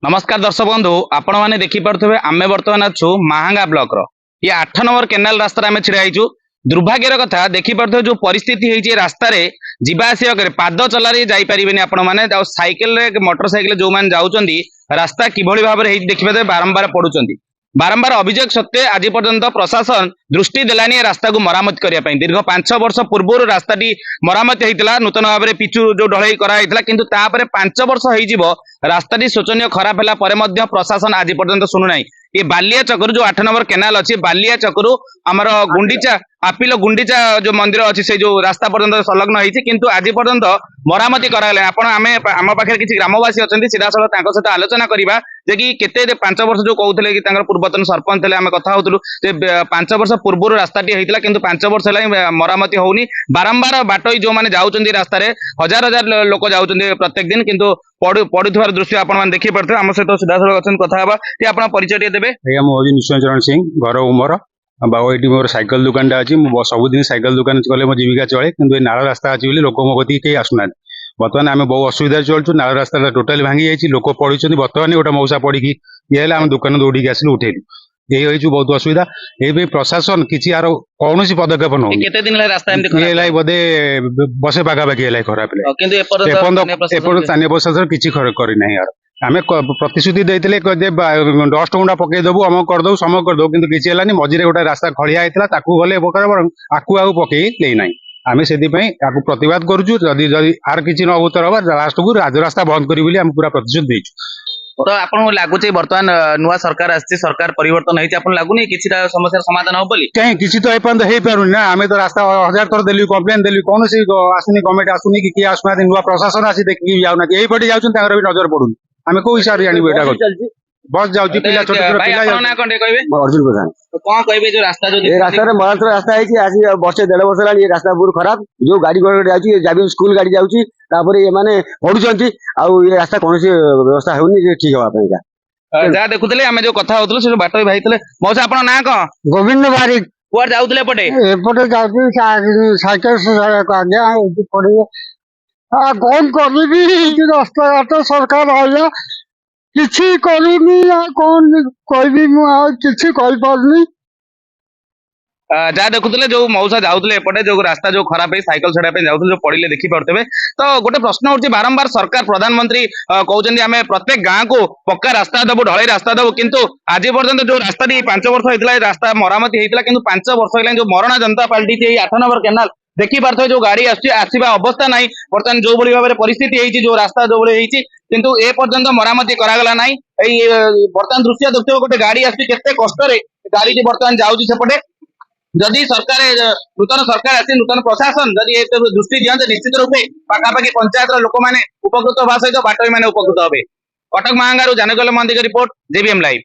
नमस्कार दर्शक बंधु आपण मैंने देखिपे आम बर्तमान अच्छु महांगा ब्लॉक ये 8 नंबर केनाल रास्ता आम छिड़ा होइछु। दुर्भाग्यर कथा देखिपे जो परिस्थिति होती रास्तार जावासिया करे पाद चलारे जापारे आपण मैंने सैकेल मोटरसाइकेल जो मैंने जाऊँच रास्ता किभली भाव में देखिए बारंबार पड़ुंट बारंबार अभियोग सत्वे आज पर्यंत प्रशासन दृष्टि देलानी रास्ता को मरामत करने दीर्घ 5 वर्ष पूर्व रास्ताटी मरामत होता नूतन भाव में पिचु जो ढलई कराइला किंतु 5 वर्ष हो रास्ताटी शोचनीय खराब है प्रशासन आज पर्यंत शुणुना। ये बालिया चक्र जो 8 नंबर केनाल अच्छी बालिया चक्र आमर गुंडीचा आपिल गुंडीचा जो मंदिर अच्छी से जो रास्ता पर्यंत संलग्न होती किंतु आज पर्यंत मरामती कराला आम पाखे किसी ग्रामवासी अच्छा सीधा सहित सहित आलोचना करवा जे कि केते 5 वर्ष जो कहते कि पूर्वतन सरपंच थे आम कथा होलु 5 वर्ष पूर्व रास्ताटी होता किंतु 5 वर्ष है मरामती होनी बारंबार बाटोई जो मैंने जाऊँच रास्तार हजार हजार लोक जाऊँच प्रत्येक दिन किंतु पड़ुवर दृश्य आपने देखी पारे आम सहित सीधा सड़क कथा ये आप परिचय देवे। भैया मुझे निश्चय चरण सिंह घर उमर बाबा ये मोर सैकल दुकान अच्छी सबुदिन सैकल दुकान गले मो जीविका चले कि नाल रास्ता अच्छी लोक मो कति कहीं आसुना बर्तमान आम बहुत असुविधा चलु नाल रास्ता टोटाली भांगी जाइए लोक पड़ी बर्तमान गोटे मौसा पड़ी ये आम दुकान दौड़ी आसिलु उठेलु ये बहुत असुविधा ये प्रशासन किसी यार कौन पदक्षेप नौ बोधे बसे पाखापाखि खराब स्थानीय प्रशासन किसी करना यार आम प्रतिश्रुति देते डस्ट गुंडा पकईदेबू अमक करदे समक करदे कि किसी है मझे गोटे रास्ता खड़िया होता गले आकु आकु पकई ना आम से प्रतिवाद करुचु आर किसी न उत्तर हवा लास्ट को राजरास्ता बंद करी पूरा प्रतिश्रुति देचु। तो आपको लगुच बर्तमान नुआ सरकार आसी सरकार परिवर्तन होती लगुनि किसी समस्या समाधान हो बोली कहीं किसी तो एपर्यंत हो पारुनी ना आम तो रास्ता हजार थर देलु कम्प्लेन देलु कौन आसुनी गवर्नमेंट आसुनी कि किए आसुना नुआ प्रशासन आसी देखिए जाऊना यही पटे जाऊँ भी नजर पड़ुनी आम कौ हिसाब से जानू यहाँ बस जाऊँ पिला छोट अर्जुन प्रधान कौन कहे जो रास्ता जो रास्ता मरामती रास्ता है वर्षे 1.5 वर्ष है ये रास्ता बहुत खराब जो गाड़ी जाऊँ स्कूल गाड़ी जाऊँगी ये माने पढ़ुंट ये रास्ता कौन व्यवस्था होनी ठीक हवा जहाँ देखुले आम जो कथा होते से बाट भाई थे मौसा आप ना कौन गोविंद बारिक कुआर जाऊले एपटे एपटे साइकेल आज्ञा पड़े कौन करी रास्ता घाट सरकार आया किसी करूनी कौन कहबी किसी कही जहाँ देखुले जो मौसा जाऊले एपटे जो रास्ता जो खराब है साइकेल छाड़ा जाऊँ जो पड़े देखी पारे तो गोटे प्रश्न होती बारंबार सरकार प्रधानमंत्री कहते आम प्रत्येक गाँव को पक्का रास्ता देवु ढलई रास्ता देवु किंतु आज पर्यंत जो रास्ता 5 वर्ष होता है रास्ता मरामती होता किंतु 5 वर्ष है जो मरणा जनता पार्टी थी 8 नंबर केनाल देखी पार्थ जो गाड़ी आसवा अवस्था ना बर्तमान जो भाई भाव में परिस्थिति होती जो रास्ता जो भाई किंतु ए पर्यंत मरामती करागला ना बर्तमान दृश्य देखिए गोटे गाड़ी आसते कष्ट गाड़ी बर्तमान जाऊँगी जदि सरकार नूतन सरकार आसी नूतन प्रशासन जदि दृष्टि दिखते निश्चित रूपे पाखापाखि पंचायत लोक मैंने उपकृत होगा सहित बाटोई मैंने उपकृत हे। कटक महांगारू जानकल मंदी रिपोर्ट जेबीएम लाइव।